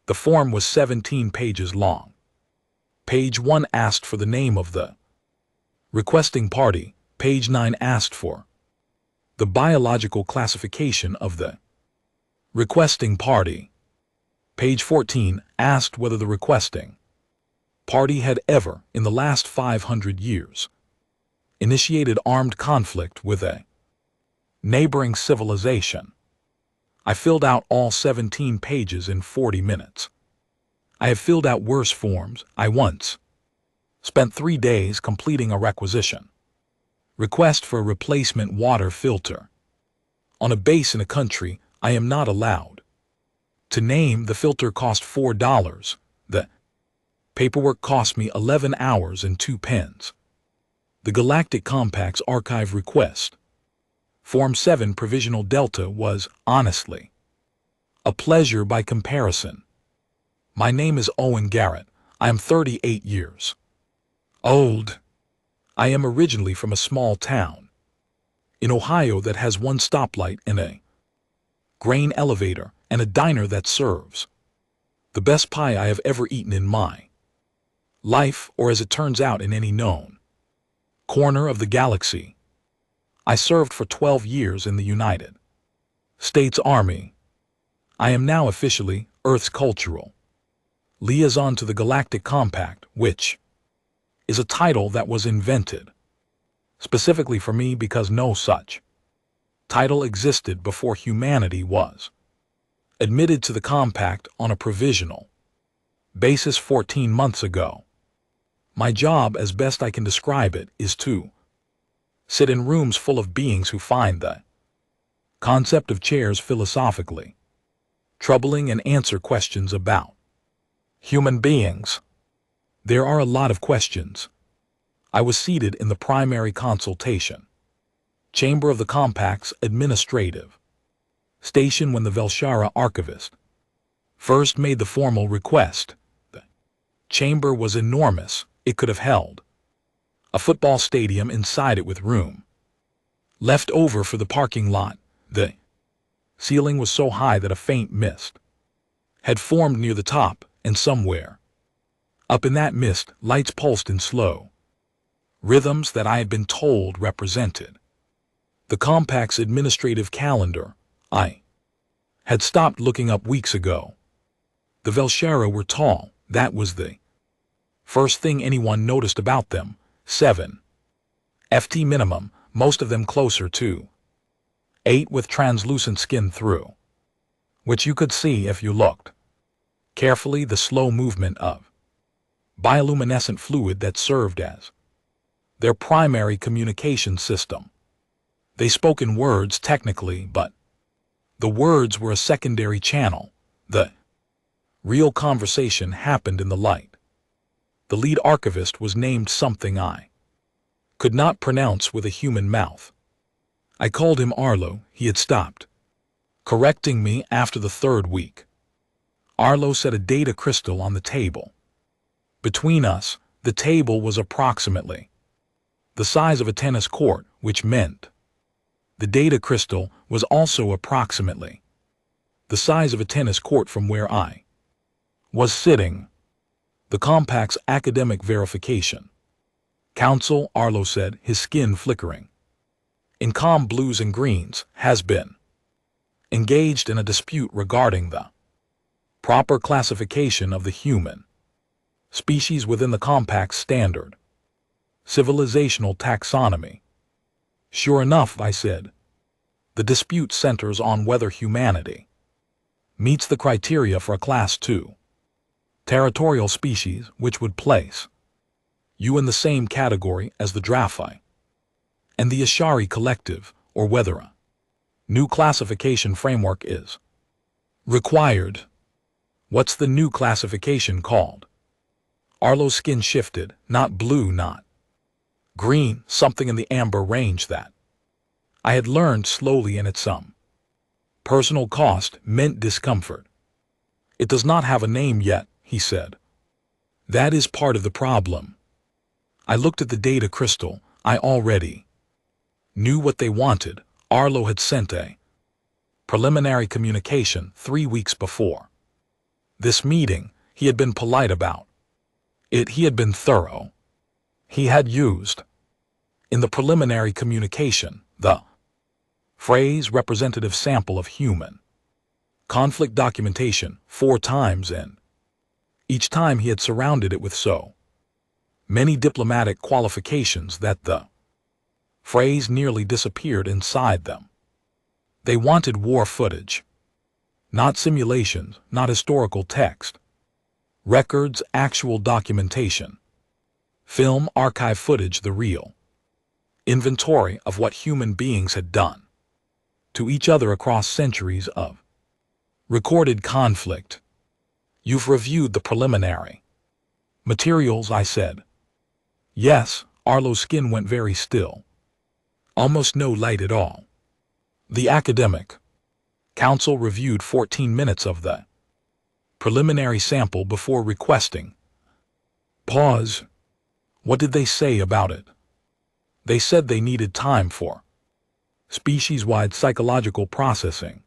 The form was 17 pages long. Page 1 asked for the name of the requesting party. Page 9 asked for the biological classification of the requesting party. Page 14 asked whether the requesting party had ever, in the last 500 years, initiated armed conflict with a neighboring civilization. I filled out all 17 pages in 40 minutes. I have filled out worse forms. I once spent 3 days completing a requisition request for a replacement water filter on a base in a country I am not allowed to name. The filter cost $4. The paperwork cost me 11 hours and 2 pens. The Galactic Compact's archive request, Form 7 Provisional Delta, was, honestly, a pleasure by comparison. My name is Owen Garrett. I am 38 years old. I am originally from a small town in Ohio that has one stoplight and a grain elevator and a diner that serves the best pie I have ever eaten in my life, or as it turns out, in any known corner of the galaxy. I served for 12 years in the United States Army. I am now officially Earth's cultural liaison to the Galactic Compact, which is a title that was invented specifically for me because no such title existed before humanity was admitted to the Compact on a provisional basis 14 months ago. My job, as best I can describe it, is to sit in rooms full of beings who find the concept of chairs philosophically troubling and answer questions about human beings. There are a lot of questions. I was seated in the primary consultation chamber of the Compact's administrative station when the Velshara archivist first made the formal request. The chamber was enormous. It could have held a football stadium inside it with room left over for the parking lot. The ceiling was so high that a faint mist had formed near the top, and somewhere up in that mist lights pulsed in slow rhythms that I had been told represented the Compact's administrative calendar. I had stopped looking up weeks ago. The Velshara were tall. That was the first thing anyone noticed about them. 7 ft minimum, most of them closer to 8, with translucent skin through which you could see, if you looked carefully, the slow movement of bioluminescent fluid that served as their primary communication system. They spoke in words technically, but the words were a secondary channel. The real conversation happened in the light. The lead archivist was named something I could not pronounce with a human mouth. I called him Arlo. He had stopped correcting me after the 3rd week. Arlo set a data crystal on the table. Between us, the table was approximately the size of a tennis court, which meant the data crystal was also approximately the size of a tennis court from where I was sitting. The Compact's academic verification council, Arlo said, his skin flickering in calm blues and greens, has been engaged in a dispute regarding the proper classification of the human species within the Compact's standard civilizational taxonomy. Sure enough, I said, the dispute centers on whether humanity meets the criteria for a Class 2 territorial species, which would place you in the same category as the Draphi and the Ashari collective, or whether a new classification framework is required. What's the new classification called? Arlo's skin shifted. Not blue, not green, something in the amber range that I had learned slowly, and at some personal cost, meant discomfort. It does not have a name yet, he said. That is part of the problem. I looked at the data crystal. I already knew what they wanted. Arlo had sent a preliminary communication 3 weeks before. This meeting, he had been polite about. He had been thorough. He had used, in the preliminary communication, the phrase representative sample of human conflict documentation 4 times, and each time he had surrounded it with so many diplomatic qualifications that the phrase nearly disappeared inside them. They wanted war footage, not simulations, not historical text. Records, actual documentation. Film, archive footage, the real inventory of what human beings had done to each other across centuries of recorded conflict. You've reviewed the preliminary materials, I said. Yes, Arlo's skin went very still. Almost no light at all. The academic council reviewed 14 minutes of the preliminary sample before requesting. Pause. What did they say about it? They said they needed time for species-wide psychological processing.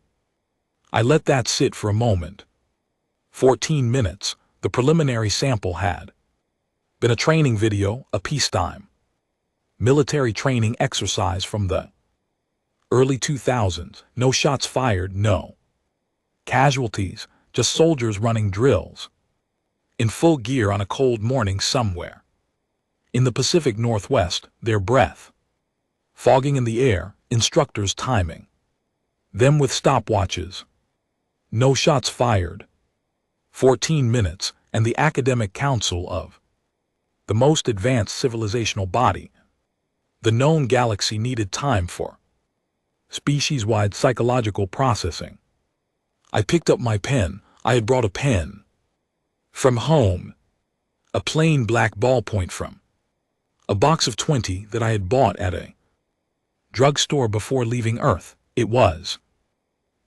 I let that sit for a moment. 14 minutes, the preliminary sample had been a training video, a peacetime military training exercise from the early 2000s. No shots fired, no casualties, just soldiers running drills in full gear on a cold morning somewhere in the Pacific Northwest, their breath fogging in the air, instructors timing them with stopwatches. No shots fired. 14 minutes, and the academic council of the most advanced civilizational body, the known galaxy, needed time for species-wide psychological processing. I picked up my pen. I had brought a pen from home, a plain black ballpoint from a box of 20 that I had bought at a drugstore before leaving Earth. It was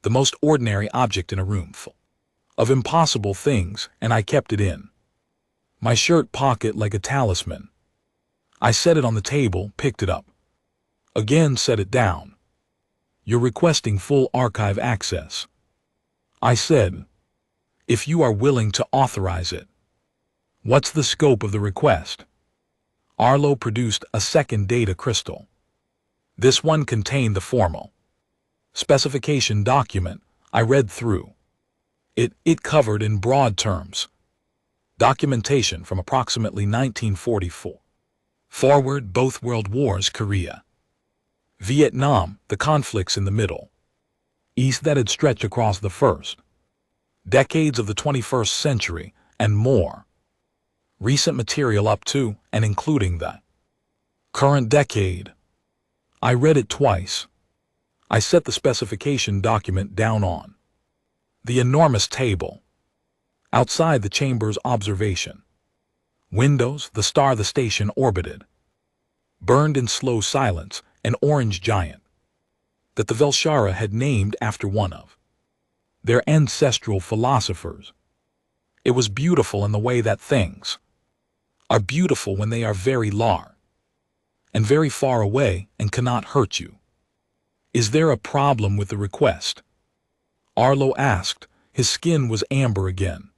the most ordinary object in a room full of impossible things, and I kept it in my shirt pocket like a talisman. I set it on the table, picked it up again, set it down. You're requesting full archive access, I said, if you are willing to authorize it. What's the scope of the request? Arlo produced a second data crystal. This one contained the formal specification document. I read through it. It covered in broad terms documentation from approximately 1944 forward, both world wars, Korea, Vietnam, the conflicts in the Middle East that had stretched across the first decades of the 21st century, and more recent material up to and including the current decade. I read it twice. I set the specification document down on the enormous table outside the chamber's observation windows. The star the station orbited burned in slow silence, an orange giant that the Velshara had named after one of their ancestral philosophers. It was beautiful in the way that things are beautiful when they are very large and very far away and cannot hurt you. Is there a problem with the request? Arlo asked. His skin was amber again.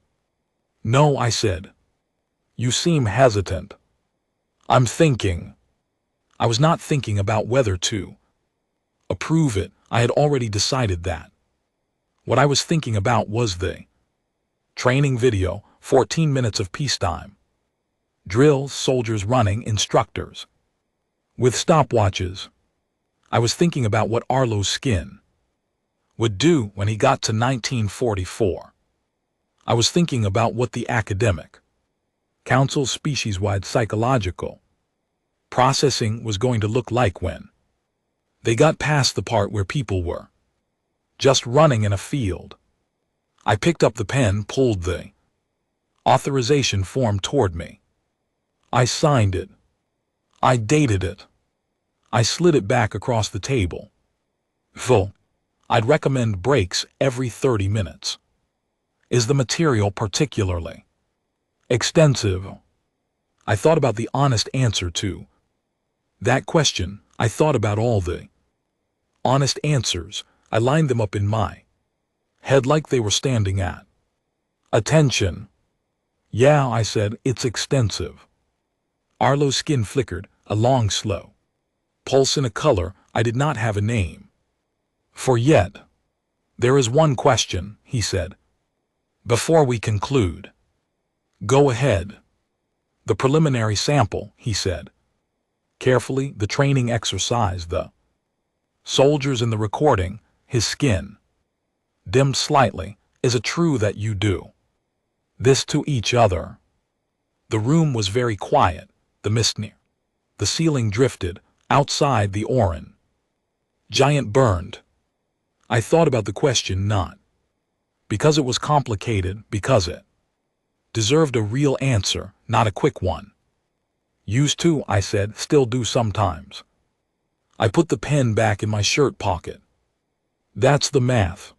No, I said. You seem hesitant. I'm thinking. I was not thinking about whether to approve it. I had already decided that. What I was thinking about was the training video, 14 minutes of peacetime drills, soldiers running, instructors with stopwatches. I was thinking about what Arlo's skin would do when he got to 1944. I was thinking about what the academic council's species-wide psychological processing was going to look like when they got past the part where people were just running in a field. I picked up the pen, pulled the authorization form toward me. I signed it. I dated it. I slid it back across the table. Full. I'd recommend breaks every 30 minutes. Is the material particularly extensive? I thought about the honest answer to that question. I thought about all the honest answers. I lined them up in my head like they were standing at Attention. Yeah, I said, it's extensive. Arlo's skin flickered, a long slow pulse in a color I did not have a name for yet. There is one question, he said, before we conclude. Go ahead. The preliminary sample, he said. Carefully, the training exercise, the soldiers in the recording, his skin dimmed slightly. Is it true that you do this to each other? The room was very quiet, the mist near the ceiling drifted, outside the orange giant burned. I thought about the question not because it was complicated, because it deserved a real answer, not a quick one. Used to, I said, still do sometimes. I put the pen back in my shirt pocket. That's the math.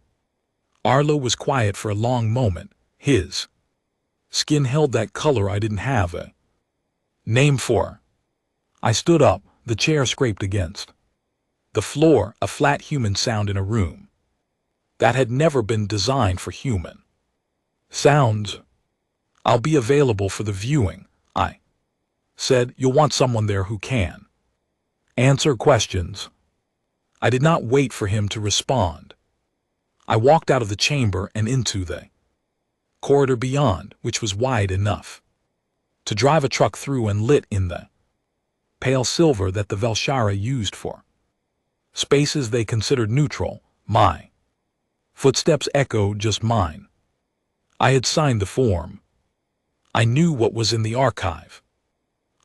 Arlo was quiet for a long moment. His skin held that color I didn't have a name for. I stood up, the chair scraped against the floor, a flat human sound in a room that had never been designed for human sounds. I'll be available for the viewing, I said. You'll want someone there who can answer questions. I did not wait for him to respond. I walked out of the chamber and into the corridor beyond, which was wide enough to drive a truck through and lit in the pale silver that the Velshara used for spaces they considered neutral. My footsteps echoed just mine. I had signed the form. I knew what was in the archive.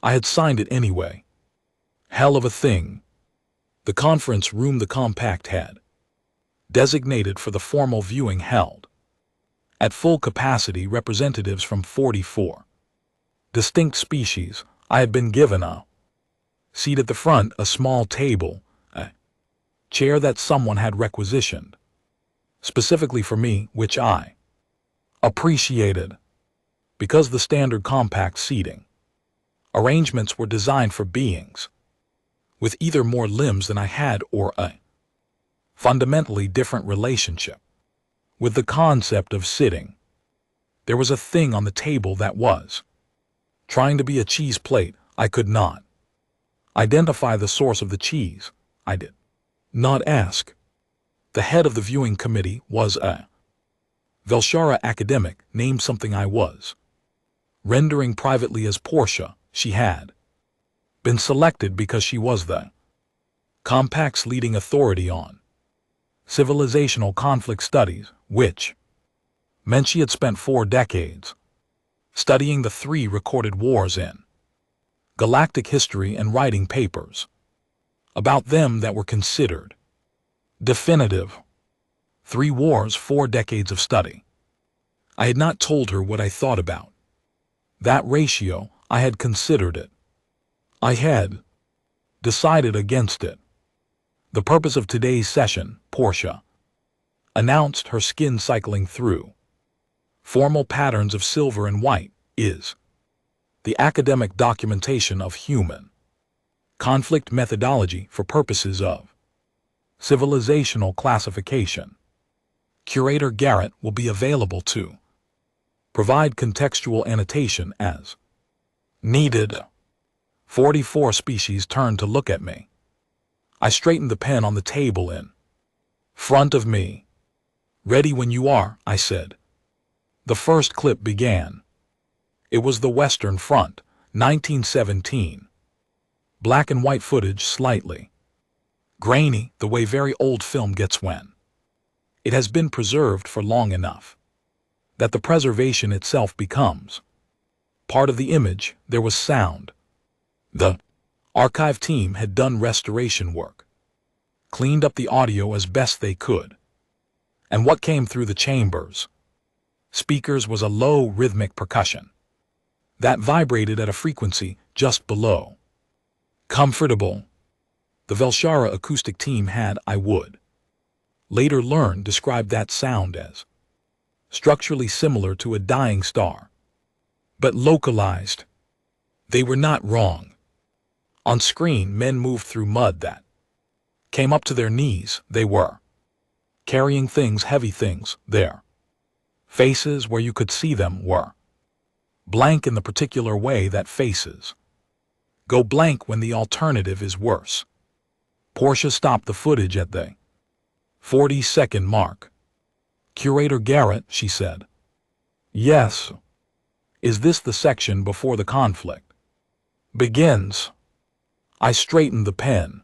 I had signed it anyway. Hell of a thing. The conference room the compact had designated for the formal viewing held at full capacity representatives from 44 distinct species. I had been given a seat at the front, a small table, a chair that someone had requisitioned specifically for me, which I appreciated, because the standard compact seating arrangements were designed for beings with either more limbs than I had or a fundamentally different relationship with the concept of sitting. There was a thing on the table that was trying to be a cheese plate. I could not identify the source of the cheese. I did not ask. The head of the viewing committee was a Velshara academic, named something I was rendering privately as Portia. She had been selected because she was the compact's leading authority on civilizational conflict studies, which meant she had spent 4 decades studying the 3 recorded wars in galactic history and writing papers about them that were considered definitive. 3 wars, 4 decades of study. I had not told her what I thought about that ratio. I had considered it. I had decided against it. The purpose of today's session, Portia announced, her skin cycling through formal patterns of silver and white, is the academic documentation of human conflict methodology for purposes of civilizational classification. Curator Garrett will be available to provide contextual annotation as needed. 44 species turned to look at me. I straightened the pen on the table in front of me. Ready when you are, I said. The first clip began. It was the Western Front, 1917. Black and white footage, slightly grainy, the way very old film gets when it has been preserved for long enough that the preservation itself becomes part of the image. There was sound. The archive team had done restoration work, cleaned up the audio as best they could, and what came through the chambers speakers was a low rhythmic percussion that vibrated at a frequency just below comfortable. The Velshara acoustic team had, I would later learn, described that sound as structurally similar to a dying star, but localized. They were not wrong. On screen, men moved through mud that came up to their knees. They were carrying things, heavy things. Their Faces where you could see them were blank in the particular way that faces go blank when the alternative is worse. Portia stopped the footage at the 40-second mark. "Curator Garrett," she said. "Yes. Is this the section before the conflict begins?" I straightened the pen.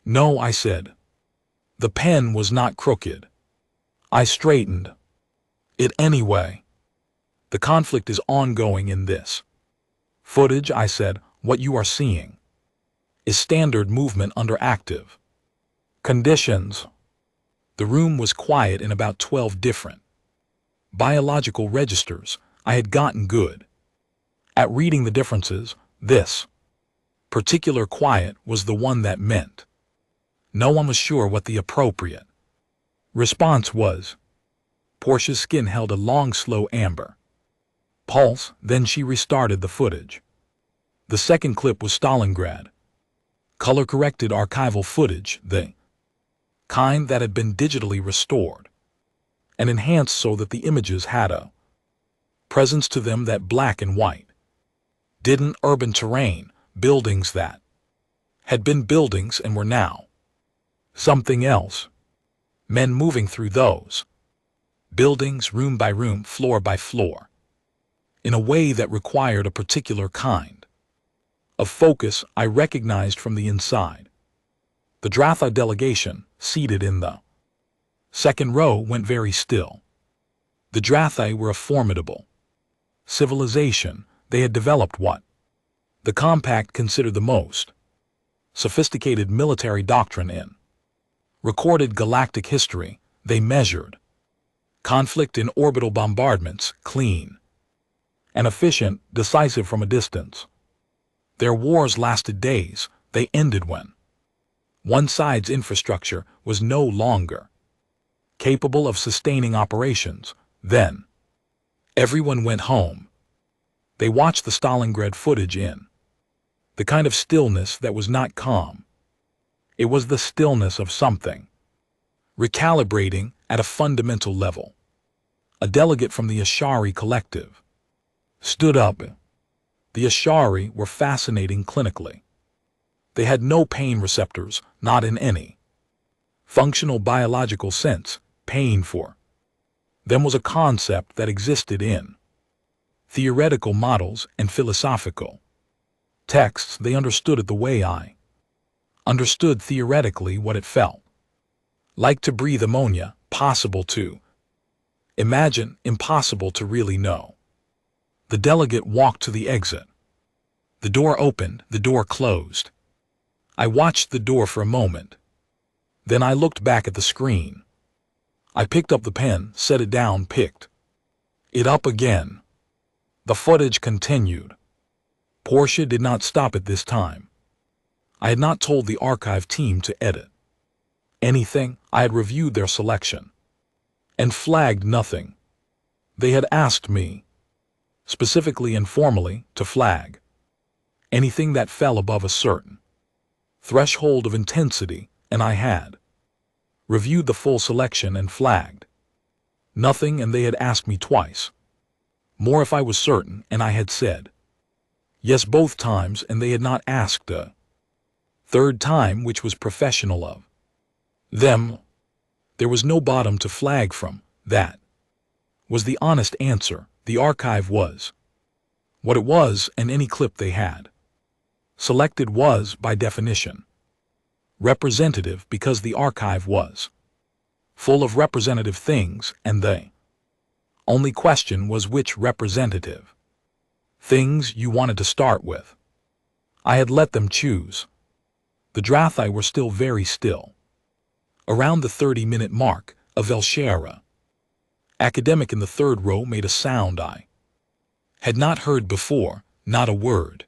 "No," I said. The pen was not crooked. I straightened it anyway. "The conflict is ongoing in this footage," I said. "What you are seeing is standard movement under active conditions." The room was quiet in about 12 different biological registers. I had gotten good at reading the differences. This particular quiet was the one that meant no one was sure what the appropriate response was. Portia's skin held a long, slow amber pulse, then she restarted the footage. The second clip was Stalingrad. Color-corrected archival footage, the kind that had been digitally restored and enhanced so that the images had a presence to them that black and white didn't. Urban terrain, buildings that had been buildings and were now something else. Men moving through those buildings, room by room, floor by floor, in a way that required a particular kind of focus I recognized from the inside. The Dratha delegation, seated in the second row, went very still. The Drathai were a formidable civilization. They had developed what the Compact considered the most sophisticated military doctrine in recorded galactic history. They measured conflict in orbital bombardments, clean and efficient, decisive from a distance. Their wars lasted days. They ended when one side's infrastructure was no longer capable of sustaining operations. Then everyone went home. They watched the Stalingrad footage in the kind of stillness that was not calm. It was the stillness of something recalibrating at a fundamental level. A delegate from the Ashari collective stood up. The Ashari were fascinating clinically. They had no pain receptors, not in any functional biological sense. Pain for them was a concept that existed in theoretical models and philosophical texts. They understood it the way I understood theoretically what it felt like to breathe ammonia, possible to imagine, impossible to really know. The delegate walked to the exit. The door opened, the door closed. I watched the door for a moment. Then I looked back at the screen. I picked up the pen, set it down, picked it up again. The footage continued. Portia did not stop it this time. I had not told the archive team to edit anything. I had reviewed their selection and flagged nothing. They had asked me, specifically and formally, to flag anything that fell above a certain threshold of intensity, and I had reviewed the full selection and flagged nothing, and they had asked me twice more if I was certain, and I had said yes both times, and they had not asked a third time, which was professional of them. There was no bottom to flag from. That was the honest answer. The archive was what it was, and any clip they had selected was, by definition, representative, because the archive was full of representative things, and the only question was which representative things you wanted to start with. I had let them choose. The Drathai were still very still. Around the 30-minute mark, a Velshera academic in the third row made a sound I had not heard before. Not a word,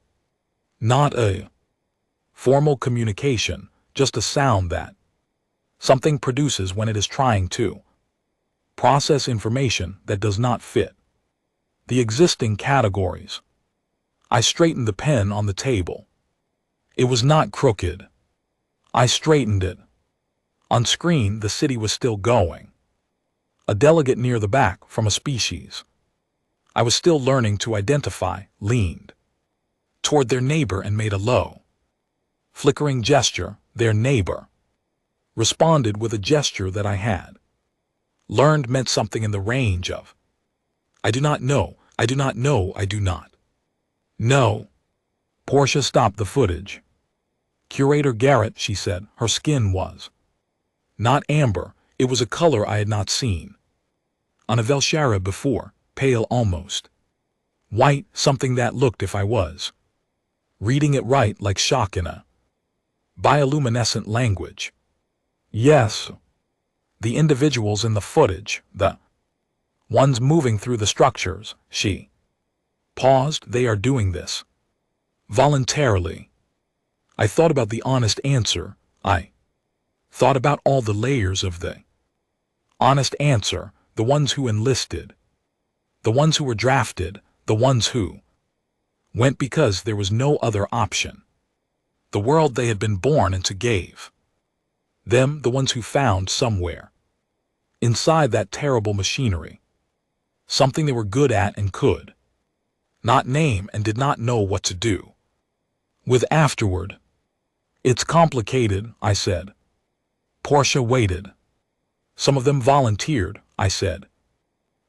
not a formal communication, just a sound that something produces when it is trying to process information that does not fit the existing categories. I straightened the pen on the table. It was not crooked. I straightened it. On screen, the city was still going. a delegate near the back from a species I was still learning to identify, leaned toward their neighbor and made a low, flickering gesture. Their neighbor responded with a gesture that I had learned meant something in the range of, I do not know, I do not know, I do not know. Portia stopped the footage. Curator Garrett, she said, her skin was not amber, it was a color I had not seen on a Velshara before, pale almost white, something that looked, if I was reading it right, like shock in a bioluminescent language. Yes, the individuals in the footage, the ones moving through the structures, she paused, they are doing this voluntarily. I thought about the honest answer. I thought about all the layers of the honest answer, the ones who enlisted, the ones who were drafted, the ones who went because there was no other option. The world they had been born into gave them, the ones who found somewhere inside that terrible machinery something they were good at and could not name and did not know what to do with afterward. It's complicated, I said. Portia waited. Some of them volunteered, I said.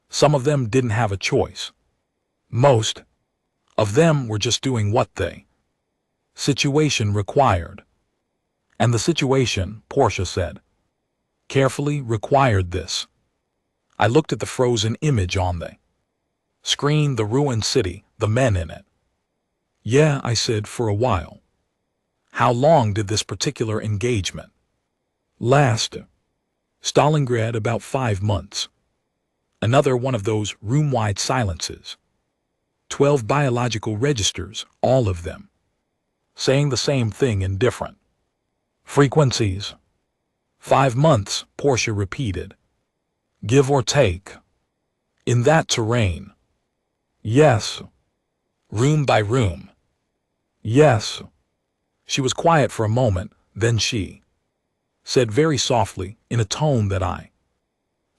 Some of them didn't have a choice. Most of them were just doing what the situation required. And the situation, Portia said, carefully required this. I looked at the frozen image on the screen, the ruined city, the men in it. Yeah, I said, for a while. How long did this particular engagement last? Stalingrad, about 5 months. Another one of those room-wide silences. 12 biological registers, all of them saying the same thing in different frequencies. 5 months, Portia repeated. Give or take. In that terrain. Yes. Room by room. Yes. She was quiet for a moment, then she said very softly, in a tone that I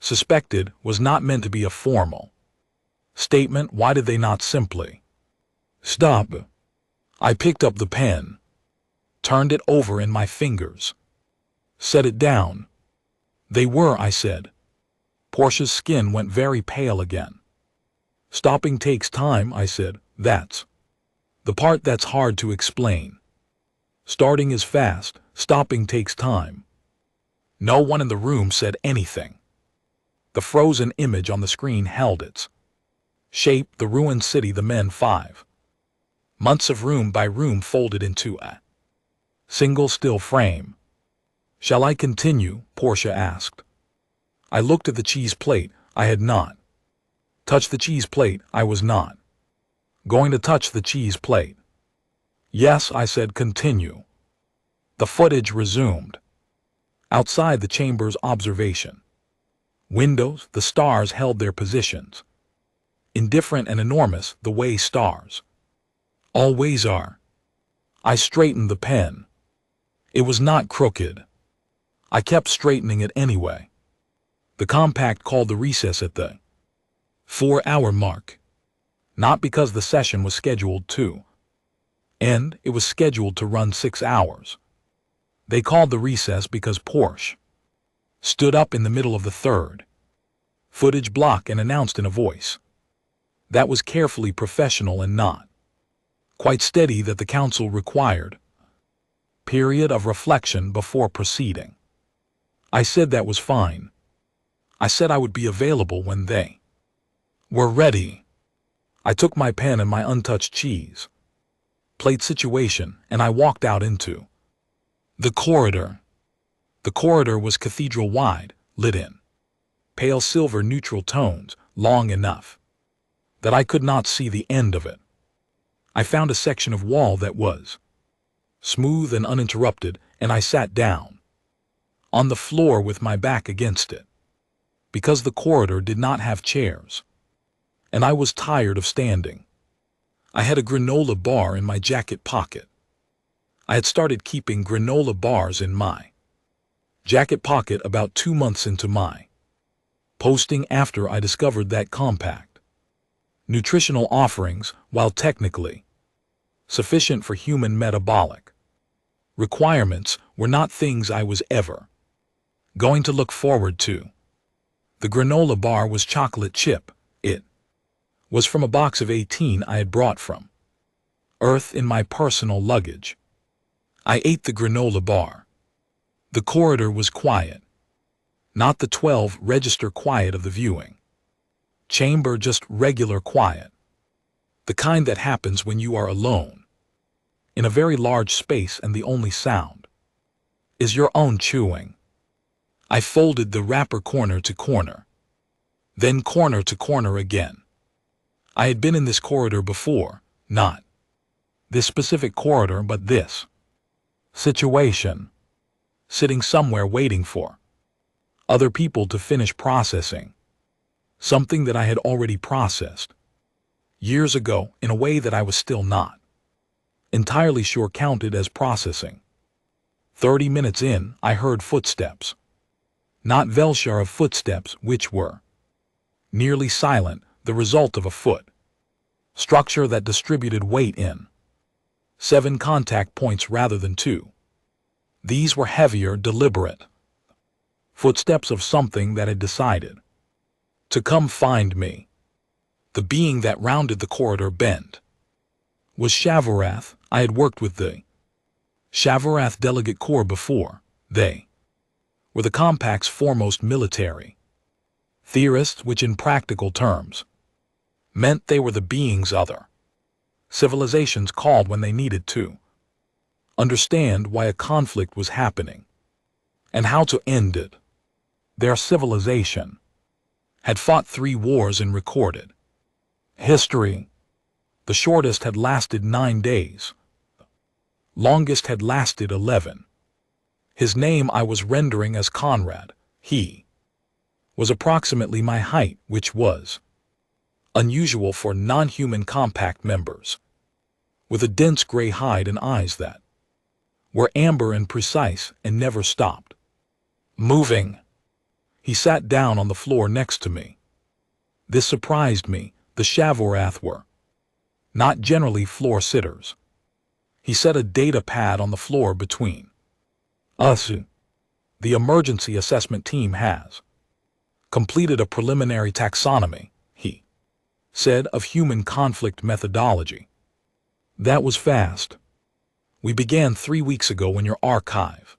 suspected was not meant to be a formal statement, why did they not simply stop? I picked up the pen, turned it over in my fingers, set it down. They were, I said. Portia's skin went very pale again. Stopping takes time, I said. That's the part that's hard to explain. Starting is fast, stopping takes time. No one in the room said anything. The frozen image on the screen held its shape, the ruined city, the men, 5 months of room by room folded into a single still frame. Shall I continue? Portia asked. I looked at the cheese plate. I had not touched the cheese plate. I was not going to touch the cheese plate. Yes, I said, continue. The footage resumed. Outside the chamber's observation windows, the stars held their positions. Indifferent and enormous, the way stars always are. I straightened the pen. It was not crooked. I kept straightening it anyway. The compact called the recess at the 4-hour mark. Not because the session was scheduled to end, it was scheduled to run 6 hours. They called the recess because Porsche stood up in the middle of the 3rd footage block and announced in a voice that was carefully professional and not quite steady that the council required period of reflection before proceeding. I said that was fine. I said I would be available when they were ready. I took my pen and my untouched cheese plate situation and I walked out into the corridor. The corridor was cathedral-wide, lit in pale silver neutral tones, long enough that I could not see the end of it. I found a section of wall that was smooth and uninterrupted, and I sat down on the floor with my back against it, because the corridor did not have chairs, and I was tired of standing. I had a granola bar in my jacket pocket. I had started keeping granola bars in my jacket pocket about 2 months into my posting after I discovered that compact nutritional offerings, while technically sufficient for human metabolic requirements, were not things I was ever going to look forward to. The granola bar was chocolate chip. It was from a box of 18 I had brought from Earth in my personal luggage. I ate the granola bar. The corridor was quiet. Not the 12-register quiet of the viewing chamber, just regular quiet. The kind that happens when you are alone in a very large space and the only sound is your own chewing. I folded the wrapper corner to corner, then corner to corner again. I had been in this corridor before, not this specific corridor, but this situation, sitting somewhere waiting for other people to finish processing something that I had already processed years ago in a way that I was still not entirely sure counted as processing. 30 minutes in, I heard footsteps. Not Velshar of footsteps, which were nearly silent, the result of a foot structure that distributed weight in 7 contact points rather than 2. These were heavier, deliberate footsteps of something that had decided to come find me. The being that rounded the corridor bent was Shavarath. I had worked with the Shavarath Delegate Corps before. They were the Compact's foremost military theorists, which in practical terms meant they were the beings other civilizations called when they needed to understand why a conflict was happening and how to end it. Their civilization had fought 3 wars in recorded history. The shortest had lasted 9 days. Longest had lasted 11. His name I was rendering as Conrad. He was approximately my height, which was unusual for non-human compact members, with a dense gray hide and eyes that were amber and precise and never stopped moving. He sat down on the floor next to me. This surprised me. The Shavarath were not generally floor sitters. He set a data pad on the floor between us. The emergency assessment team has completed a preliminary taxonomy, he said, of human conflict methodology. That was fast. We began 3 weeks ago in your archive.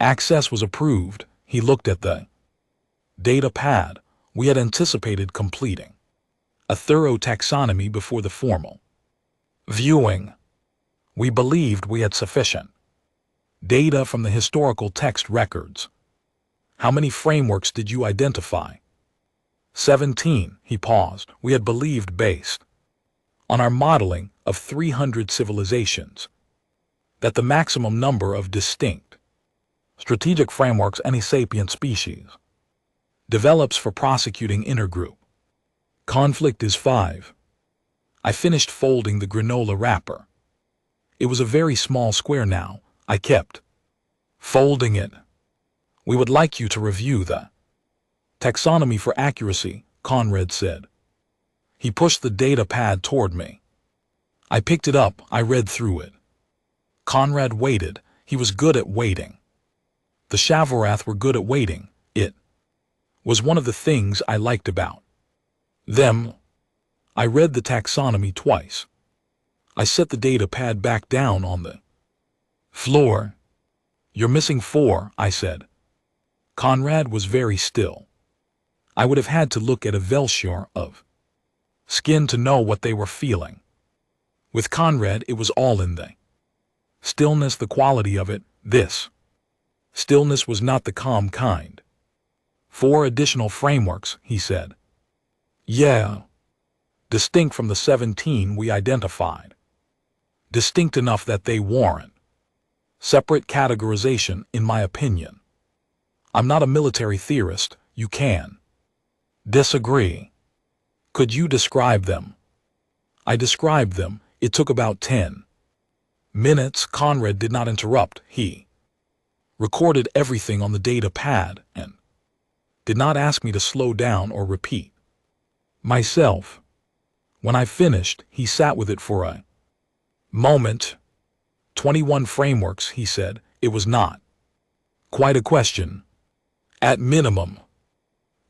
Access was approved. He looked at the data pad. We had anticipated completing a thorough taxonomy before the formal viewing. We believed we had sufficient data from the historical text records. How many frameworks did you identify? 17, he paused. We had believed, based on our modeling of 300 civilizations, that the maximum number of distinct strategic frameworks any sapient species develops for prosecuting intergroup conflict is 5. I finished folding the granola wrapper. It was a very small square now. I kept folding it. We would like you to review the taxonomy for accuracy, Conrad said. He pushed the data pad toward me. I picked it up. I read through it. Conrad waited. He was good at waiting. The Shavarath were good at waiting. It was one of the things I liked about them. I read the taxonomy twice. I set the data pad back down on the floor. You're missing 4, I said. Conrad was very still. I would have had to look at a Velshar of skin to know what they were feeling. With Conrad, it was all in the stillness, the quality of it. This stillness was not the calm kind. 4 additional frameworks, he said. Yeah. Distinct from the 17 we identified. Distinct enough that they warrant separate categorization, in my opinion. I'm not a military theorist. You can disagree. Could you describe them? I described them. It took about 10 minutes. Conrad did not interrupt. He recorded everything on the data pad and did not ask me to slow down or repeat myself. When I finished, he sat with it for a moment. 21 frameworks, he said. It was not quite a question. At minimum,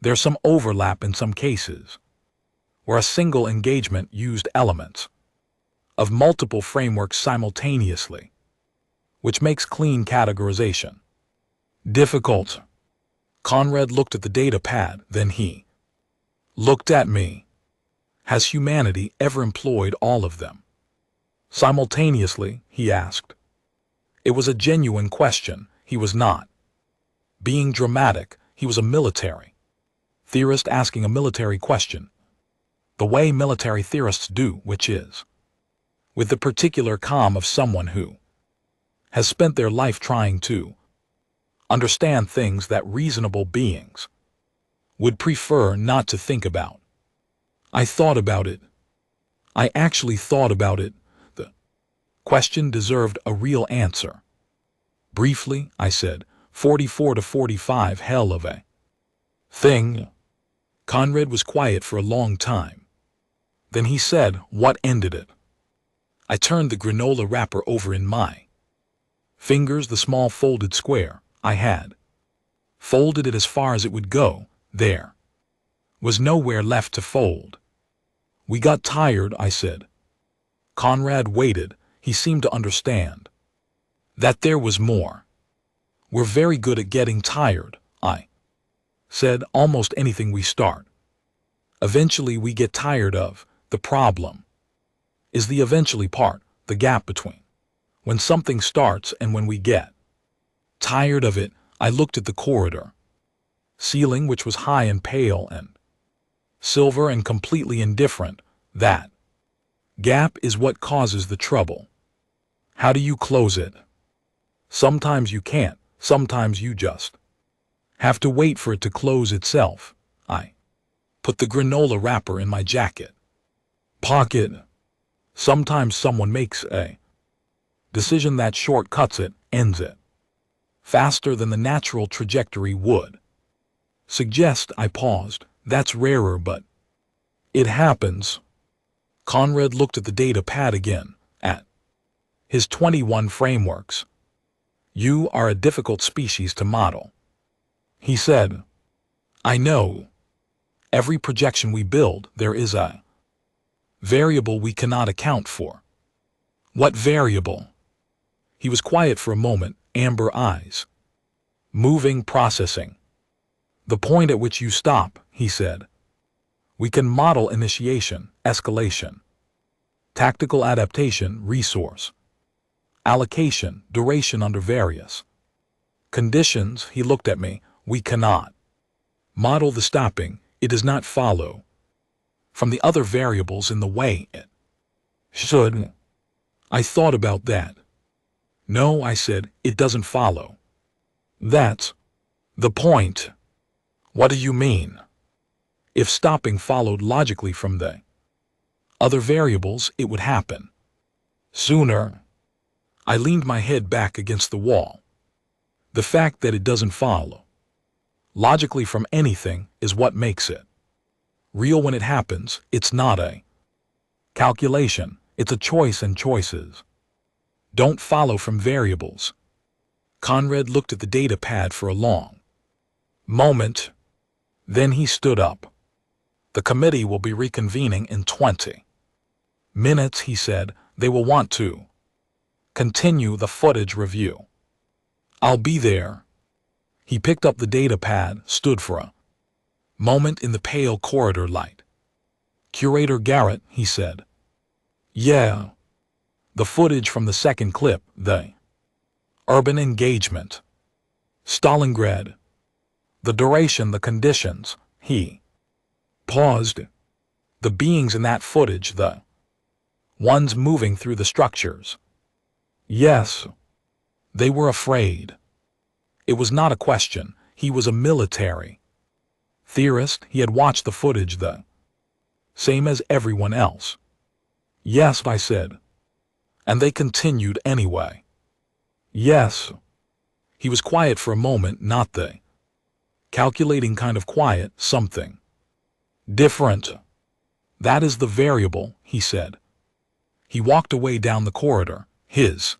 there's some overlap in some cases, where a single engagement used elements of multiple frameworks simultaneously, which makes clean categorization difficult. Conrad looked at the data pad, then he looked at me. Has humanity ever employed all of them simultaneously? He asked. It was a genuine question. He was not being dramatic. He was a military theorist asking a military question, the way military theorists do, which is with the particular calm of someone who has spent their life trying to understand things that reasonable beings would prefer not to think about. I thought about it. I actually thought about it. The question deserved a real answer. Briefly, I said, 44 to 45, hell of a thing. Conrad was quiet for a long time. Then he said, what ended it? I turned the granola wrapper over in my fingers, the small folded square. I had folded it as far as it would go. There was nowhere left to fold. We got tired, I said. Conrad waited. He seemed to understand that there was more. We're very good at getting tired, I said. Almost anything we start, eventually we get tired of. The problem is the eventually part, the gap between when something starts and when we get tired of it. I looked at the corridor ceiling, which was high and pale and silver and completely indifferent. That gap is what causes the trouble. How do you close it? Sometimes you can't. Sometimes you just have to wait for it to close itself. I put the granola wrapper in my jacket pocket. Sometimes someone makes a decision that shortcuts it, ends it faster than the natural trajectory would suggest. I paused. That's rarer, but it happens. Conrad looked at the data pad again, at his 21 frameworks. You are a difficult species to model, he said. I know. Every projection we build, there is a variable we cannot account for. What variable? He was quiet for a moment, amber eyes moving, processing. The point at which you stop, he said. We can model initiation, escalation, tactical adaptation, resource allocation, duration under various conditions. He looked at me. We cannot model the stopping. It does not follow from the other variables in the way it should. I thought about that. No, I said, it doesn't follow. That's the point. What do you mean? If stopping followed logically from the other variables, it would happen sooner. I leaned my head back against the wall. The fact that it doesn't follow logically from anything is what makes it real. When it happens, it's not a calculation, it's a choice, and choices don't follow from variables. Conrad looked at the data pad for a long moment. Then he stood up. The committee will be reconvening in 20 minutes, he said. They will want to continue the footage review. I'll be there. He picked up the data pad, stood for a moment in the pale corridor light. Curator Garrett, he said. Yeah. The footage from the second clip, the urban engagement. Stalingrad. The duration, the conditions. He paused. The beings in that footage, the ones moving through the structures. Yes. They were afraid. It was not a question. He was a military theorist. He had watched the footage the same as everyone else. Yes, I said. And they continued anyway. Yes. He was quiet for a moment. Not the Calculating kind of quiet, something different. That is the variable, he said. He walked away down the corridor. His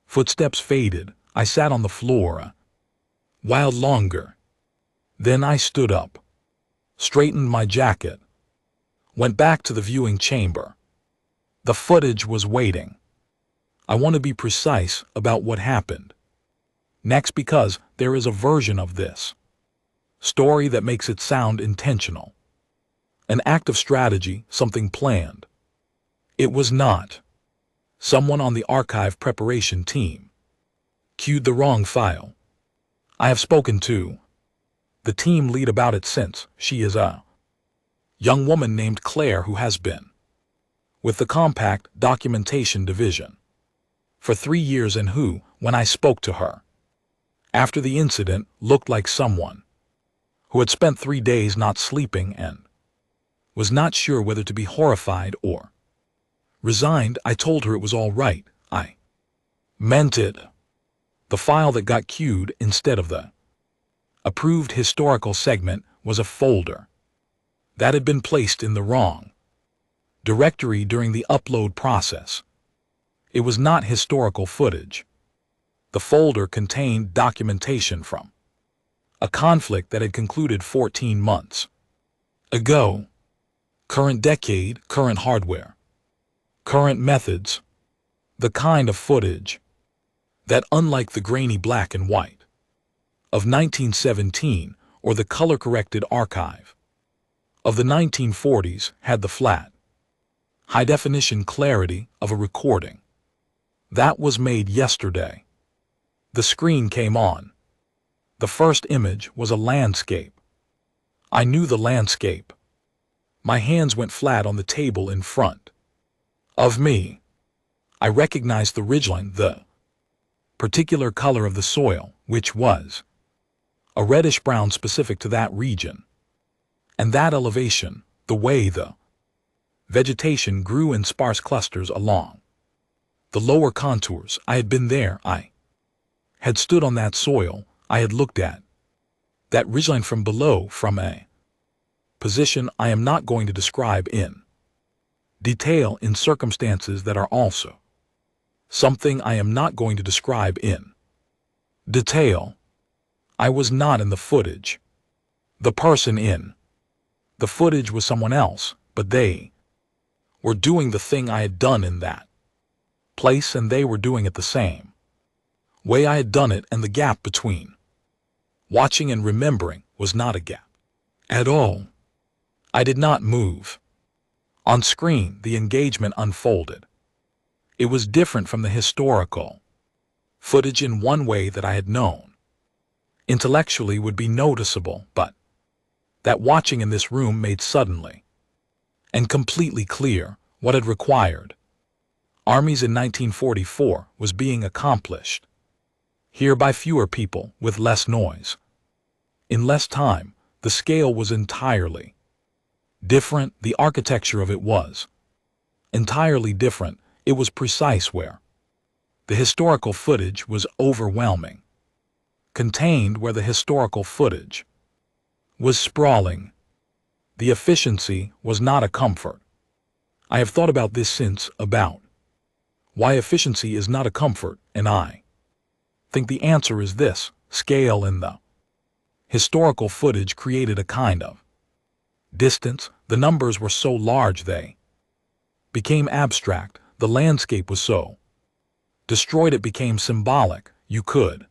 footsteps faded. I sat on the floor a while longer. Then I stood up, straightened my jacket, went back to the viewing chamber. The footage was waiting. I want to be precise about what happened next because there is a version of this story that makes it sound intentional. An act of strategy, something planned. It was not. Someone on the archive preparation team queued the wrong file. I have spoken to the team lead about it since. She is a young woman named Claire who has been with the Compact Documentation Division for 3 years and who, when I spoke to her after the incident, looked like someone who had spent 3 days not sleeping and was not sure whether to be horrified or resigned. I told her it was all right. I meant it. The file that got queued instead of the approved historical segment was a folder that had been placed in the wrong directory during the upload process. It was not historical footage. The folder contained documentation from a conflict that had concluded 14 months ago. Current decade, current hardware, current methods, the kind of footage that, unlike the grainy black and white of 1917 or the color-corrected archive of the 1940s, had the flat, high-definition clarity of a recording that was made yesterday. The screen came on. The first image was a landscape. I knew the landscape. My hands went flat on the table in front of me. I recognized the ridgeline, the particular color of the soil, which was a reddish-brown specific to that region, and that elevation, the way the vegetation grew in sparse clusters along the lower contours. I had been there. I had stood on that soil. I had looked at that ridgeline from below, from a position I am not going to describe in detail, in circumstances that are also something I am not going to describe in detail. I was not in the footage. The person in the footage was someone else, but they were doing the thing I had done in that place, and they were doing it the same way I had done it, and the gap between watching and remembering was not a gap at all. I did not move. On screen, the engagement unfolded. It was different from the historical footage in one way that I had known intellectually would be noticeable, but that watching in this room made suddenly and completely clear what had required armies in 1944 was being accomplished here by fewer people with less noise. In less time, the scale was entirely different. The architecture of it was entirely different. It was precise where the historical footage was overwhelming, contained where the historical footage was sprawling. The efficiency was not a comfort. I have thought about this since, about why efficiency is not a comfort, and I think the answer is this: scale in the historical footage created a kind of distance. The numbers were so large they became abstract. The landscape was so destroyed it became symbolic. You could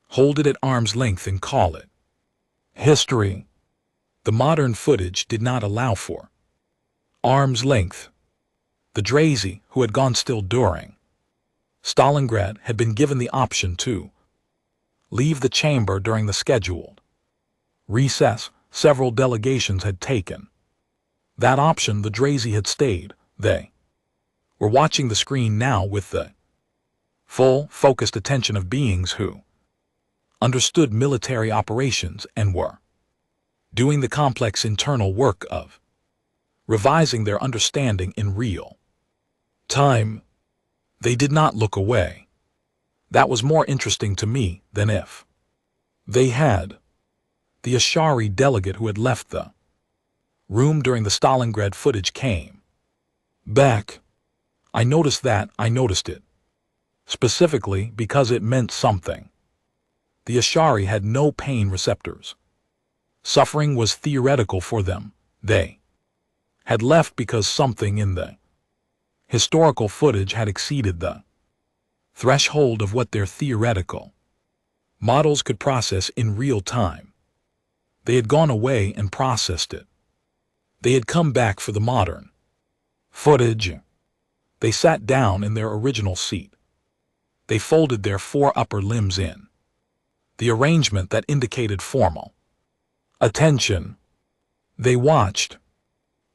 hold it at arm's length and call it history. The modern footage did not allow for arm's length. The Drazy, who had gone still during Stalingrad, had been given the option to leave the chamber during the scheduled recess. Several delegations had taken that option. The Drazy had stayed. They were watching the screen now with the full, focused attention of beings who understood military operations and were doing the complex internal work of revising their understanding in real time. They did not look away. That was more interesting to me than if they had. The Ashari delegate who had left the room during the Stalingrad footage came back. I noticed it. Specifically because it meant something. The Ashari had no pain receptors. Suffering was theoretical for them. They had left because something in the historical footage had exceeded the threshold of what their theoretical models could process in real time. They had gone away and processed it. They had come back for the modern footage. They sat down in their original seat. They folded their 4 upper limbs in the arrangement that indicated formal attention. They watched.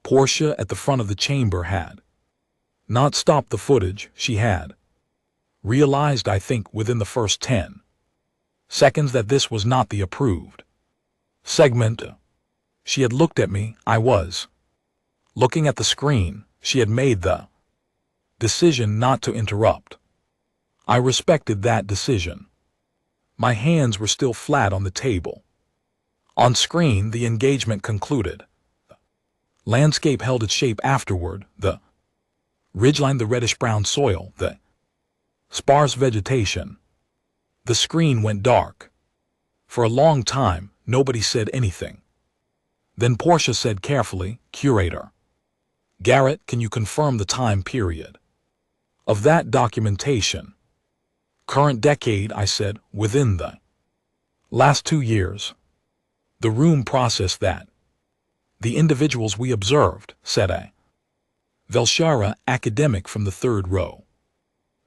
Portia at the front of the chamber had not stopped the footage. She had realized, I think, within the first 10 seconds that this was not the approved segment. She had looked at me. I was looking at the screen. She had made the decision not to interrupt. I respected that decision. My hands were still flat on the table. On screen, the engagement concluded. The landscape held its shape afterward, the ridgeline, the reddish-brown soil, the sparse vegetation. The screen went dark. For a long time, nobody said anything. Then Portia said carefully, "Curator Garrett, can you confirm the time period of that documentation?" "Current decade," I said, "within the last 2 years." The room processed that. "The individuals we observed," said a Velshara academic from the 3rd row.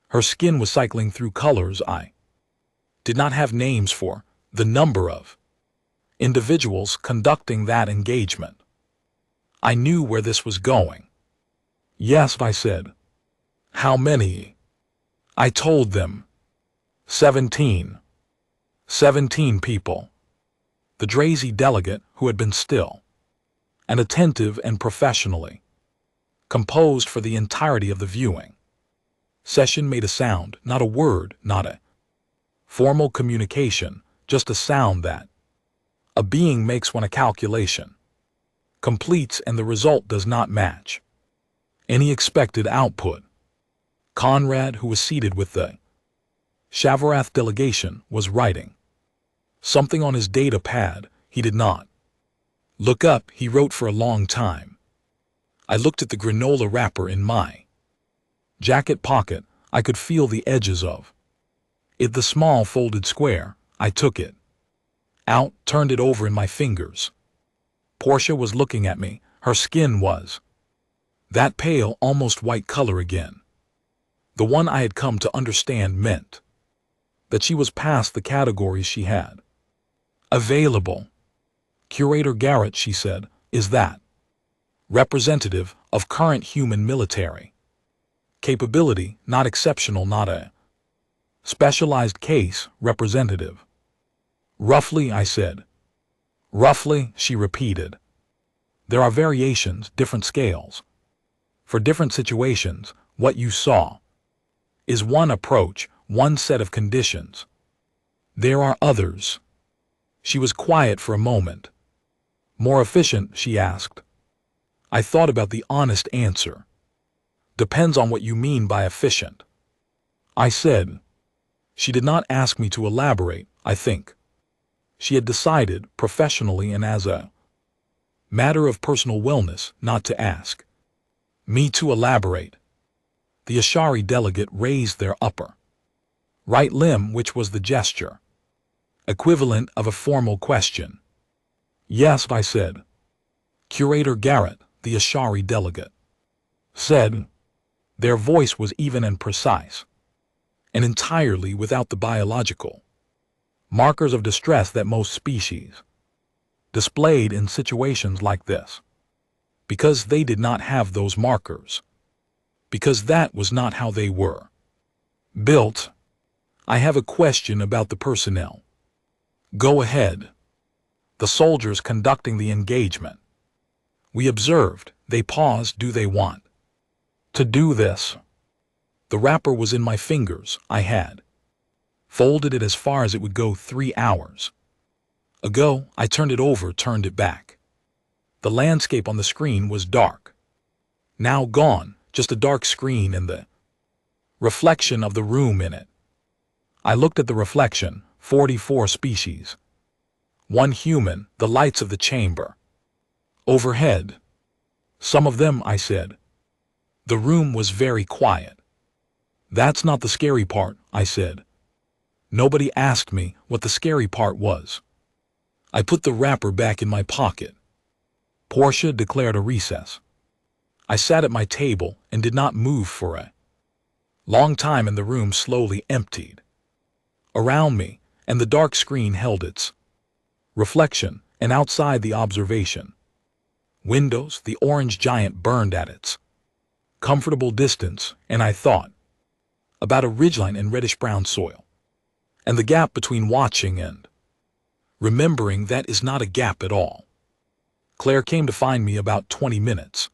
Her skin was cycling through colors I did not have names for, the number of individuals conducting that engagement. I knew where this was going. "Yes," I said. "How many?" I told them. 17. 17 people. The Drazi delegate, who had been still and attentive and professionally composed for the entirety of the viewing session, made a sound, not a word, not a formal communication, just a sound that a being makes when a calculation completes and the result does not match any expected output. Conrad, who was seated with the Shavarath delegation, was writing something on his data pad. He did not look up. He wrote for a long time. I looked at the granola wrapper in my jacket pocket. I could feel the edges of it, the small folded square. I took it out, turned it over in my fingers. Portia was looking at me. Her skin was that pale, almost white color again. The one I had come to understand meant that she was past the categories she had available. "Curator Garrett," she said, "is that representative of current human military capability, not exceptional, not a specialized case, representative." "Roughly," I said. "Roughly," she repeated. "There are variations, different scales. For different situations, what you saw is one approach, one set of conditions. There are others." She was quiet for a moment. "More efficient?" she asked. I thought about the honest answer. "Depends on what you mean by efficient," I said. She did not ask me to elaborate, I think. She had decided, professionally and as a matter of personal wellness, not to ask me to elaborate. The Ashari delegate raised their upper right limb, which was the gesture equivalent of a formal question. "Yes," I said. "Curator Garrett," the Ashari delegate said. Their voice was even and precise, and entirely without the biological markers of distress that most species displayed in situations like this. Because they did not have those markers. Because that was not how they were built. "I have a question about the personnel." "Go ahead." "The soldiers conducting the engagement. We observed, they paused. Do they want to do this?" The wrapper was in my fingers. I had folded it as far as it would go. 3 hours ago, I turned it back. The landscape on the screen was dark. Now gone, just a dark screen and the reflection of the room in it. I looked at the reflection, 44 species. One human, the lights of the chamber. Overhead. Some of them, I said. The room was very quiet. That's not the scary part, I said. Nobody asked me what the scary part was. I put the wrapper back in my pocket. Portia declared a recess. I sat at my table and did not move for a long time, and the room slowly emptied around me, and the dark screen held its reflection, and outside the observation windows, the orange giant burned at its comfortable distance, and I thought about a ridgeline and reddish-brown soil, and the gap between watching and remembering that is not a gap at all. Claire came to find me about 20 minutes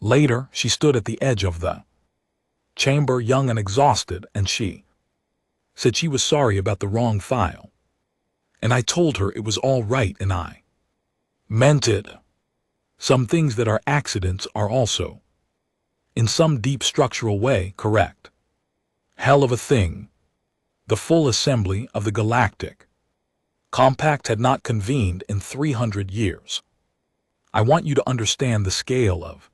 later. She stood at the edge of the chamber, young and exhausted, and she said she was sorry about the wrong file. And I told her it was all right, and I meant it. Some things that are accidents are also, in some deep structural way, correct. Hell of a thing. The full assembly of the Galactic Compact had not convened in 300 years. I want you to understand the scale of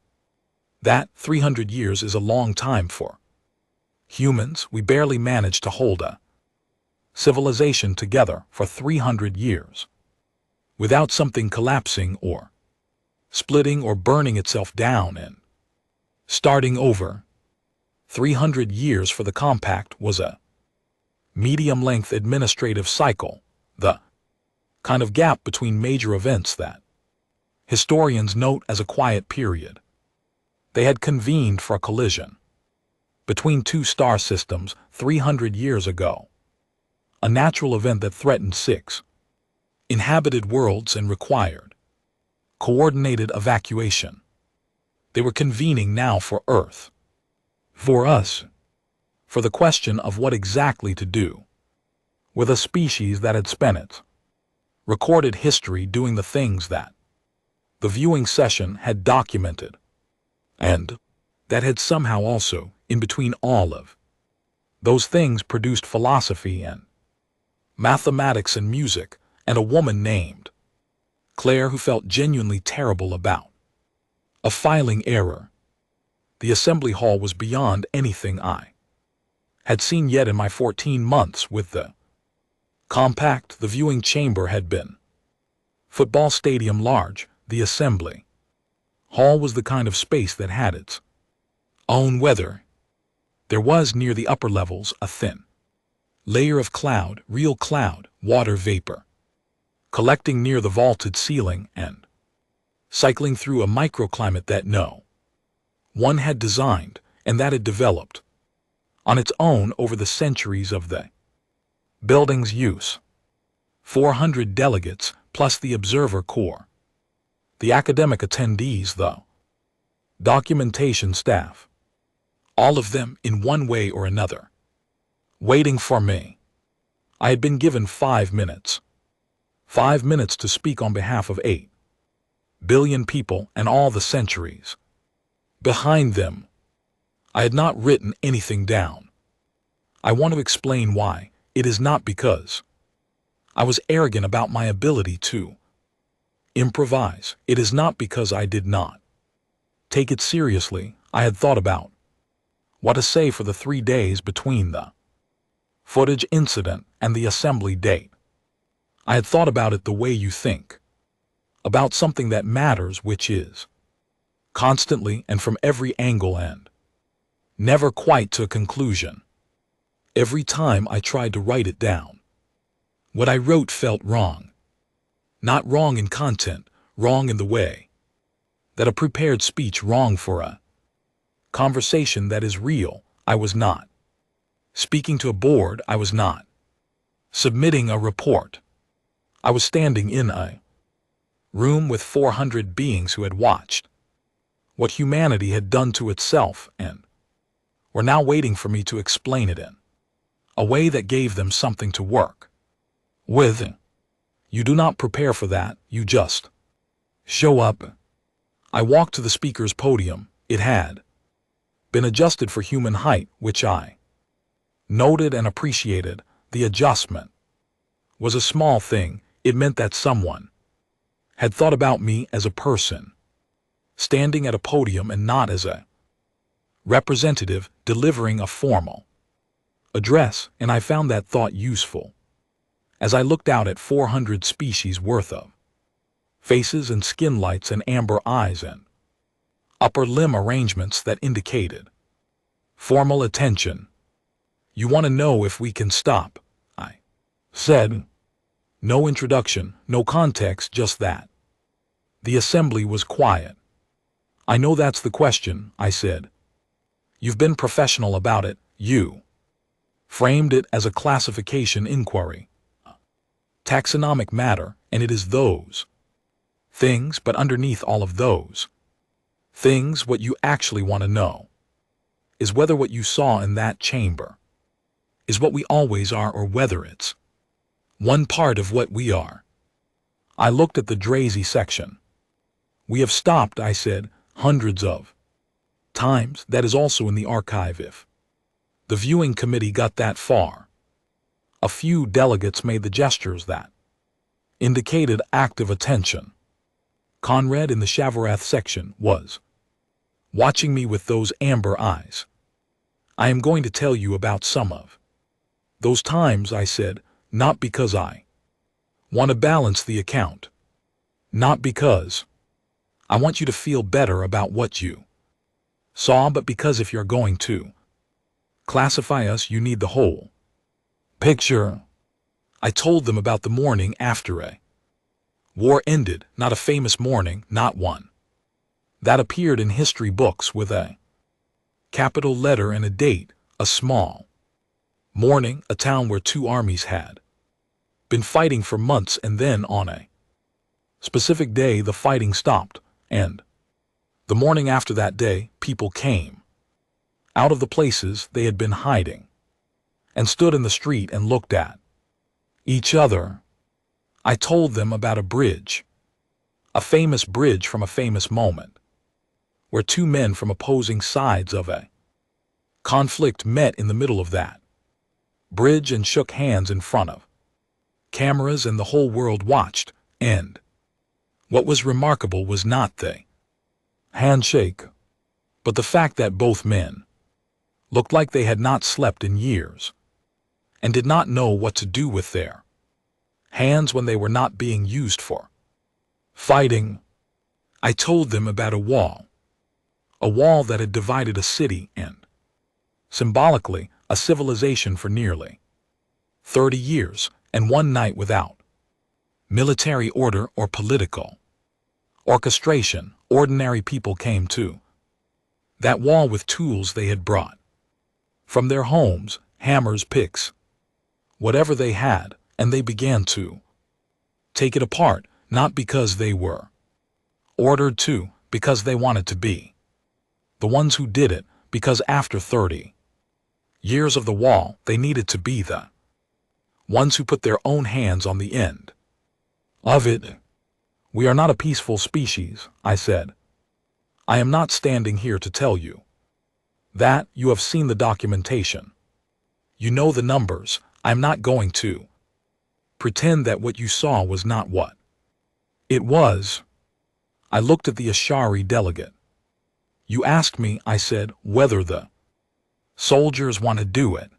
that. 300 years is a long time for humans. We barely managed to hold a civilization together for 300 years without something collapsing or splitting or burning itself down and starting over. 300 years for the Compact was a medium-length administrative cycle, the kind of gap between major events that historians note as a quiet period. They had convened for a collision between two star systems 300 years ago, a natural event that threatened 6 inhabited worlds and required coordinated evacuation. They were convening now for Earth, for us, for the question of what exactly to do with a species that had spent its recorded history doing the things that the viewing session had documented, and that had somehow also, in between all of those things, produced philosophy and mathematics and music, and a woman named Claire who felt genuinely terrible about a filing error. The assembly hall was beyond anything I had seen yet in my 14 months with the Compact. The viewing chamber had been football stadium large. The assembly hall was the kind of space that had its own weather. There was near the upper levels a thin layer of cloud, real cloud, water vapor, collecting near the vaulted ceiling and cycling through a microclimate that no one had designed and that had developed on its own over the centuries of the building's use. 400 delegates plus the observer corps, the academic attendees, the documentation staff, all of them in one way or another waiting for me. I had been given 5 minutes. 5 minutes to speak on behalf of 8 billion people and all the centuries behind them. I had not written anything down. I want to explain why. It is not because I was arrogant about my ability to improvise. It is not because I did not take it seriously. I had thought about what to say for the 3 days between the footage incident and the assembly date. I had thought about it the way you think about something that matters, which is constantly and from every angle and never quite to a conclusion. Every time I tried to write it down, what I wrote felt wrong. Not wrong in content, wrong in the way that a prepared speech, wrong for a conversation that is real. I was not speaking to a board. I was not submitting a report. I was standing in a room with 400 beings who had watched what humanity had done to itself and were now waiting for me to explain it in a way that gave them something to work with. You do not prepare for that, you just show up. I walked to the speaker's podium. It had been adjusted for human height, which I noted and appreciated. The adjustment was a small thing. It meant that someone had thought about me as a person, standing at a podium and not as a representative delivering a formal address, and I found that thought useful as I looked out at 400 species worth of faces and skin lights and amber eyes and upper limb arrangements that indicated formal attention. You want to know if we can stop, I said. No introduction, no context, just that. The assembly was quiet. I know that's the question, I said. You've been professional about it. You framed it as a classification inquiry, taxonomic matter, and it is those things, but underneath all of those things, what you actually want to know is whether what you saw in that chamber is what we always are, or whether it's one part of what we are. I looked at the Drazy section. We have stopped, I said, hundreds of times. That is also in the archive if the viewing committee got that far. A few delegates made the gestures that indicated active attention. Conrad in the Shavarath section was watching me with those amber eyes. I am going to tell you about some of those times, I said, not because I want to balance the account, not because I want you to feel better about what you saw, but because if you're going to classify us, you need the whole picture. I told them about the morning after a war ended, not a famous morning, not one that appeared in history books with a capital letter and a date, a small morning, a town where two armies had been fighting for months, and then on a specific day the fighting stopped, and the morning after that day people came out of the places they had been hiding and stood in the street and looked at each other. I told them about a bridge, a famous bridge from a famous moment, where two men from opposing sides of a conflict met in the middle of that bridge and shook hands in front of cameras, and the whole world watched, and what was remarkable was not the handshake, but the fact that both men looked like they had not slept in years and did not know what to do with their hands when they were not being used for fighting. I told them about a wall that had divided a city and, symbolically, a civilization for nearly 30 years, and one night without military order or political orchestration, ordinary people came to that wall with tools they had brought from their homes, hammers, picks, whatever they had, and they began to take it apart, not because they were ordered to, because they wanted to be the ones who did it, because after 30 years of the wall, they needed to be the ones who put their own hands on the end of it. We are not a peaceful species, I said. I am not standing here to tell you that. You have seen the documentation. You know the numbers. I am not going to pretend that what you saw was not what it was. I looked at the Ashari delegate. You asked me, I said, whether the soldiers want to do it.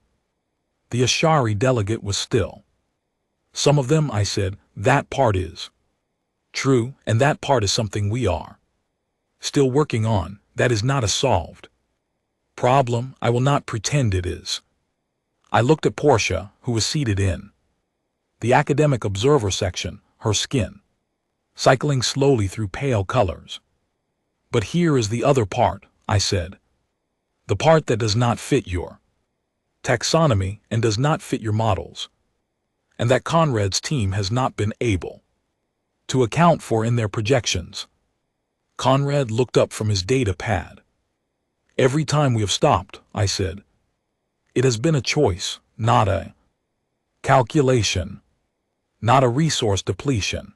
The Ashari delegate was still. Some of them, I said, that part is true, and that part is something we are still working on. That is not a solved problem. I will not pretend it is. I looked at Portia, who was seated in the academic observer section, her skin cycling slowly through pale colors. But here is the other part, I said. The part that does not fit your taxonomy and does not fit your models, and that Conrad's team has not been able to account for in their projections. Conrad looked up from his data pad. Every time we have stopped, I said, it has been a choice, not a calculation. Not a resource depletion.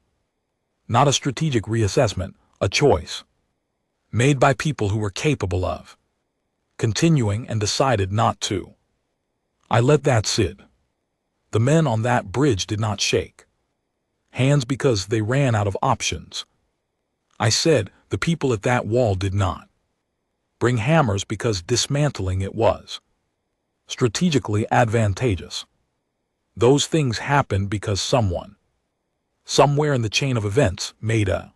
Not a strategic reassessment, a choice. Made by people who were capable of continuing and decided not to. I let that sit. The men on that bridge did not shake hands because they ran out of options. I said the people at that wall did not bring hammers because dismantling it was strategically advantageous. Those things happened because someone, somewhere in the chain of events, made a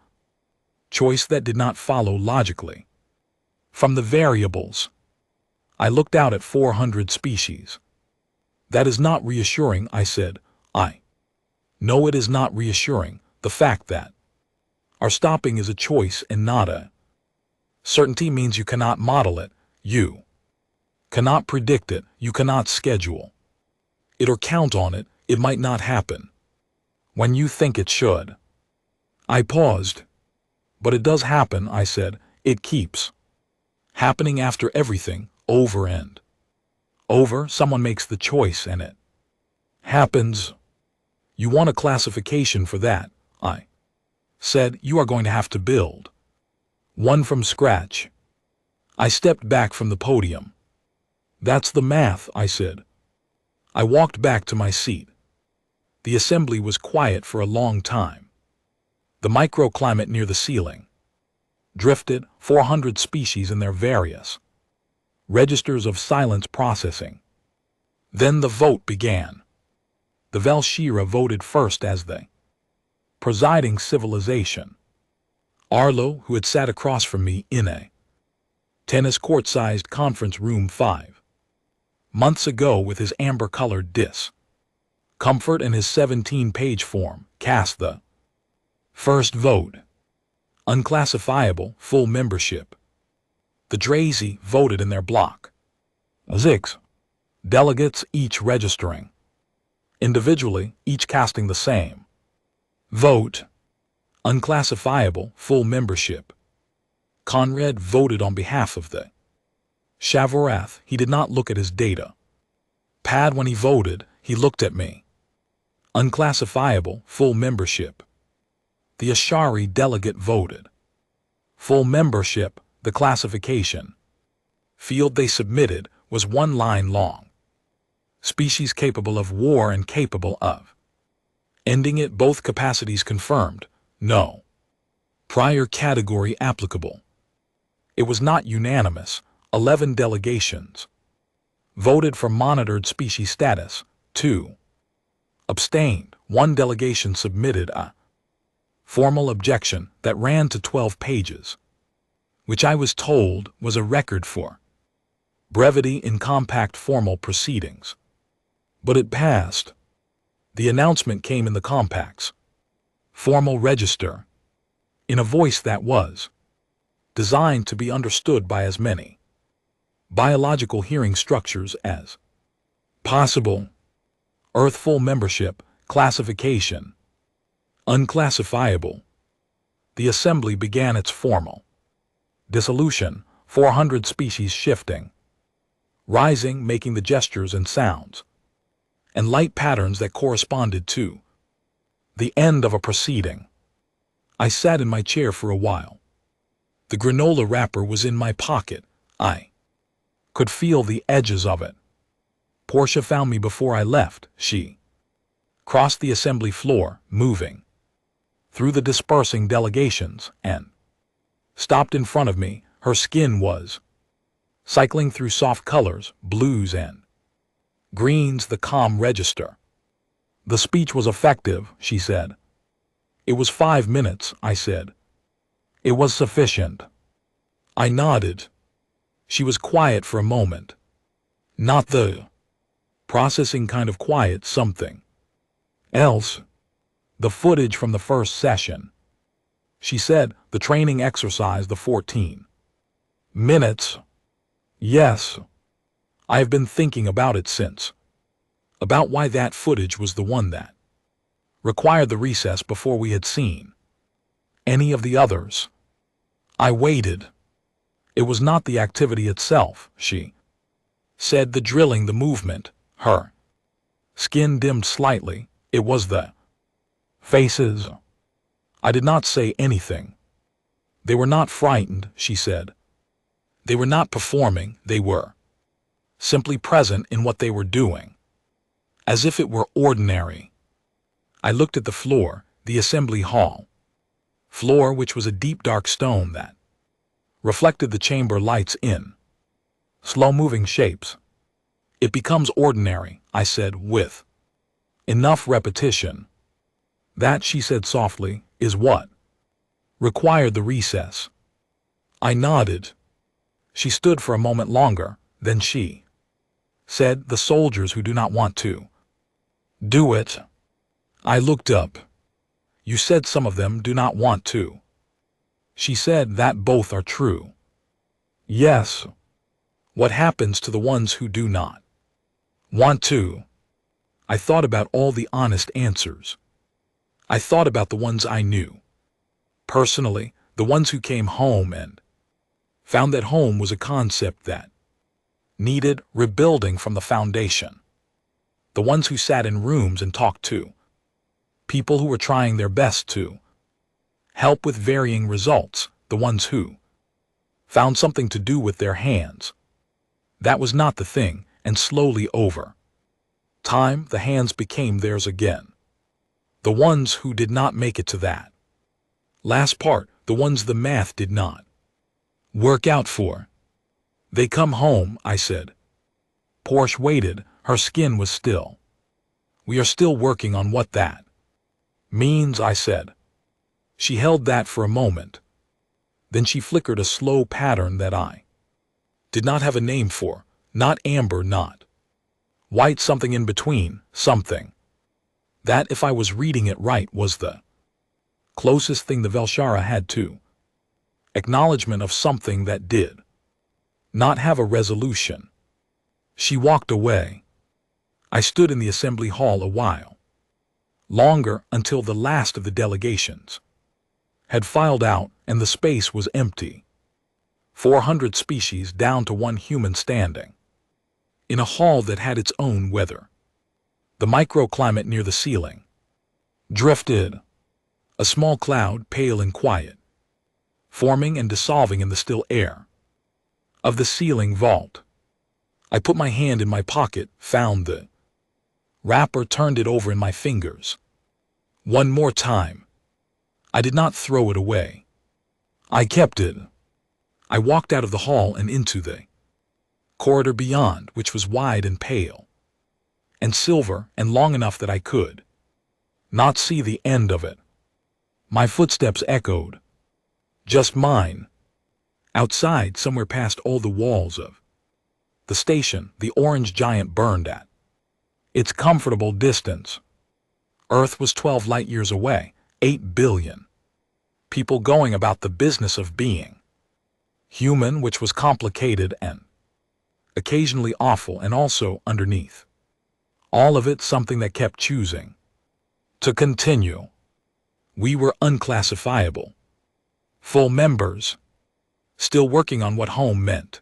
choice that did not follow logically from the variables. I looked out at 400 species. That is not reassuring, I said. No, it is not reassuring, the fact that our stopping is a choice and not a certainty means you cannot model it, you cannot predict it, you cannot schedule it or count on it, it might not happen when you think it should. I paused. But it does happen, I said. It keeps happening after everything, over and over. Someone makes the choice and it happens. You want a classification for that, I said. You are going to have to build one from scratch. I stepped back from the podium. That's the math, I said. I walked back to my seat. The assembly was quiet for a long time. The microclimate near the ceiling drifted, 400 species in their various registers of silence processing. Then the vote began. The Velshira voted first as the presiding civilization. Arlo, who had sat across from me in a tennis court-sized conference room 5 months ago with his amber-colored discomfort and his 17-page form, cast the first vote. Unclassifiable, full membership. The Drazi voted in their block. 6 delegates, each registering individually, each casting the same vote. Unclassifiable, full membership. Conrad voted on behalf of the Shavorath. He did not look at his data pad when he voted, he looked at me. Unclassifiable, full membership. The Ashari delegate voted. Full membership, the classification field they submitted was 1 line long. Species capable of war and capable of ending it, both capacities confirmed. No prior category applicable. It was not unanimous. 11 delegations voted for monitored species status. 2 abstained. 1 delegation submitted a formal objection that ran to 12 pages, which I was told was a record for brevity in compact formal proceedings. But it passed. The announcement came in the compact's formal register, in a voice that was designed to be understood by as many biological hearing structures as possible. Earth full membership, classification, unclassifiable. The assembly began its formal dissolution, 400 species shifting, rising, making the gestures and sounds and light patterns that corresponded to the end of a proceeding. I sat in my chair for a while. The granola wrapper was in my pocket. I could feel the edges of it. Portia found me before I left. She crossed the assembly floor, moving through the dispersing delegations, and stopped in front of me. Her skin was cycling through soft colors, blues and greens, the calm register. The speech was effective, she said. It was 5 minutes, I said. It was sufficient. I nodded. She was quiet for a moment. Not the processing kind of quiet, something else. The footage from the first session. She said, the training exercise, the 14 minutes. Yes. I have been thinking about it since. About why that footage was the one that required the recess before we had seen any of the others. I waited. It was not the activity itself, she said, the drilling, the movement. Her skin dimmed slightly. It was the Faces. I did not say anything. They were not frightened, she said. They were not performing, they were simply present in what they were doing, as if it were ordinary. I looked at the floor, the assembly hall floor, which was a deep dark stone that reflected the chamber lights in slow-moving shapes. It becomes ordinary, I said, with enough repetition. That, she said softly, is what required the recess. I nodded. She stood for a moment longer, then she said, the soldiers who do not want to do it. I looked up. You said some of them do not want to. She said that both are true. Yes. What happens to the ones who do not want to? I thought about all the honest answers. I thought about the ones I knew personally, the ones who came home and found that home was a concept that needed rebuilding from the foundation. The ones who sat in rooms and talked to people who were trying their best to help with varying results, the ones who found something to do with their hands. That was not the thing, and slowly over time, the hands became theirs again. The ones who did not make it to that last part, the ones the math did not work out for. They come home, I said. Porsche waited, her skin was still. We are still working on what that means, I said. She held that for a moment. Then she flickered a slow pattern that I did not have a name for, not amber, not white, something in between, something that, if I was reading it right, was the closest thing the Velshara had to acknowledgement of something that did not have a resolution. She walked away. I stood in the assembly hall a while longer, until the last of the delegations had filed out and the space was empty. 400 species down to one human standing in a hall that had its own weather. The microclimate near the ceiling drifted, a small cloud, pale and quiet, forming and dissolving in the still air of the ceiling vault. I put my hand in my pocket, found the wrapper, turned it over in my fingers. One more time. I did not throw it away. I kept it. I walked out of the hall and into the corridor beyond, which was wide and pale and silver and long enough that I could not see the end of it. My footsteps echoed. Just mine. Outside, somewhere past all the walls of the station, the orange giant burned at its comfortable distance. Earth was 12 light years away, 8 billion people going about the business of being human, which was complicated and occasionally awful, and also underneath all of it something that kept choosing to continue. We were unclassifiable, full members, still working on what home meant.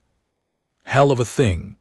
Hell of a thing.